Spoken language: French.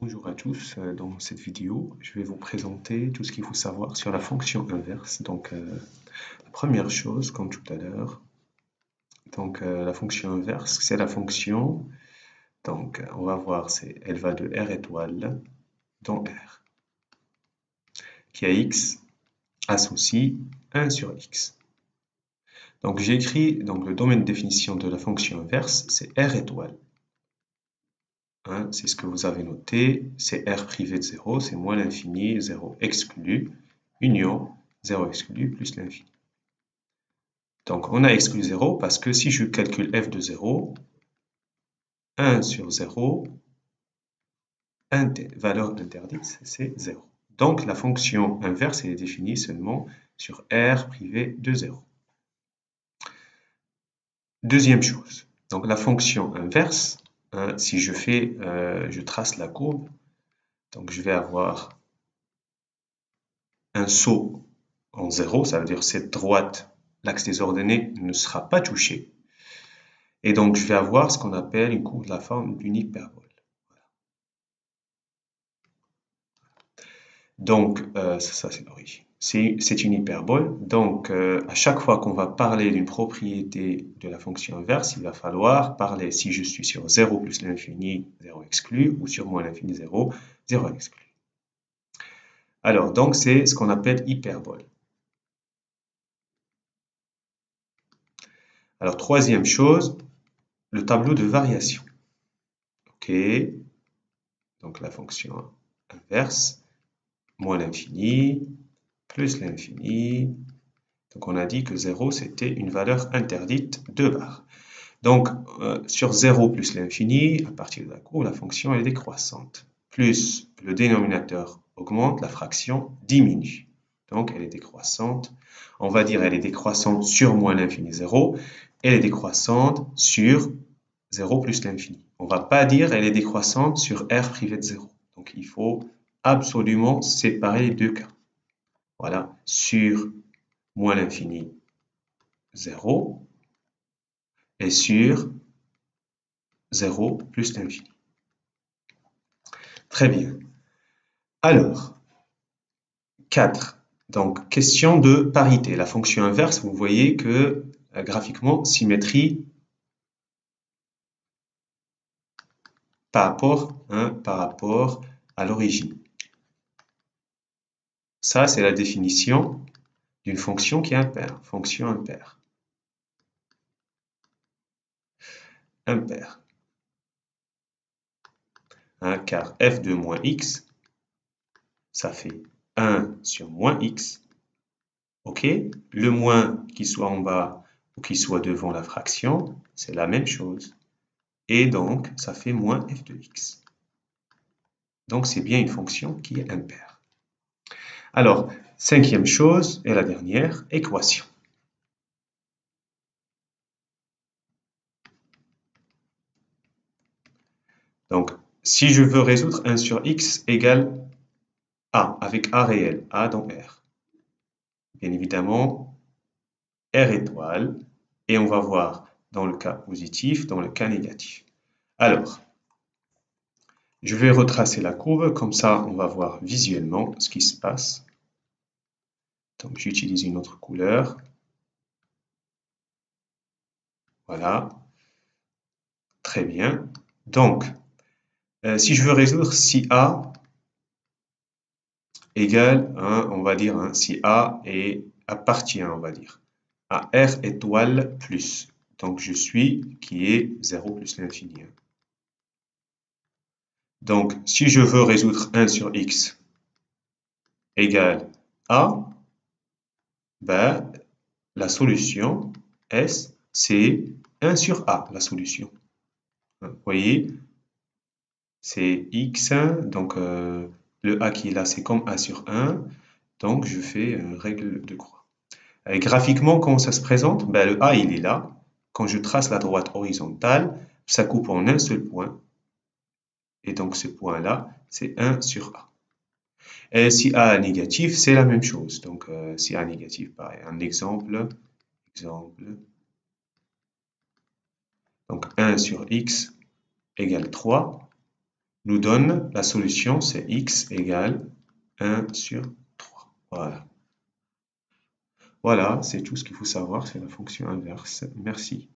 Bonjour à tous, dans cette vidéo, je vais vous présenter tout ce qu'il faut savoir sur la fonction inverse. La première chose, comme tout à l'heure, la fonction inverse, c'est la fonction, on va voir, elle va de R étoile dans R, qui a x associe 1 sur x. Donc j'ai écrit le domaine de définition de la fonction inverse, c'est R étoile. C'est ce que vous avez noté, c'est R privé de 0, c'est moins l'infini, 0 exclu, union, 0 exclu, plus l'infini. Donc on a exclu 0 parce que si je calcule f de 0, 1 sur 0, valeur interdite, c'est 0. Donc la fonction inverse est définie seulement sur R privé de 0. Deuxième chose, donc la fonction inverse, si je trace la courbe, donc je vais avoir un saut en 0, ça veut dire cette droite, l'axe des ordonnées ne sera pas touché. Et donc je vais avoir ce qu'on appelle une courbe de la forme d'une hyperbole. Donc ça c'est l'origine. C'est une hyperbole, donc à chaque fois qu'on va parler d'une propriété de la fonction inverse, il va falloir parler si je suis sur 0 plus l'infini, 0 exclu, ou sur moins l'infini, 0, 0 exclu. Alors, donc c'est ce qu'on appelle hyperbole. Alors, troisième chose, le tableau de variation. OK, donc la fonction inverse, moins l'infini, plus l'infini. Donc on a dit que 0, c'était une valeur interdite de barre. Donc sur 0 plus l'infini, à partir de la courbe, la fonction est décroissante. Plus le dénominateur augmente, la fraction diminue. Donc elle est décroissante. On va dire elle est décroissante sur moins l'infini 0. Elle est décroissante sur 0 plus l'infini. On ne va pas dire elle est décroissante sur R privé de 0. Donc il faut absolument séparer les deux cas. Voilà, sur moins l'infini 0 et sur 0 plus l'infini. Très bien. Alors, 4. Donc, question de parité. La fonction inverse, vous voyez que graphiquement, symétrie par rapport à l'origine. Ça, c'est la définition d'une fonction qui est impaire. Fonction impaire. Impaire. Car f de moins x, ça fait 1 sur moins x. OK? Le moins qui soit en bas ou qui soit devant la fraction, c'est la même chose. Et donc, ça fait moins f de x. Donc, c'est bien une fonction qui est impaire. Alors, cinquième chose, et la dernière, équation. Donc, si je veux résoudre 1 sur x égale a, avec a réel, a dans R. Bien évidemment, R étoile, et on va voir dans le cas positif, dans le cas négatif. Alors, je vais retracer la courbe, comme ça on va voir visuellement ce qui se passe. Donc j'utilise une autre couleur. Voilà. Très bien. Donc, si je veux résoudre si A égale, on va dire, si A appartient, on va dire, à R étoile plus. Donc je suis qui est 0 plus l'infini. Donc, si je veux résoudre 1 sur x égale A, ben, la solution S, c'est 1 sur A, la solution. Vous voyez, c'est x1, donc le A qui est là, c'est comme A sur 1, donc je fais règle de croix. Et graphiquement, comment ça se présente? Ben, le A, il est là. Quand je trace la droite horizontale, ça coupe en un seul point. Et donc ce point-là, c'est 1 sur A. Et si A est négatif, c'est la même chose. Donc si A est négatif, pareil. Un exemple. Donc 1 sur x égale 3. nous donne la solution, c'est x égale 1 sur 3. Voilà. Voilà, c'est tout ce qu'il faut savoir sur la fonction inverse. Merci.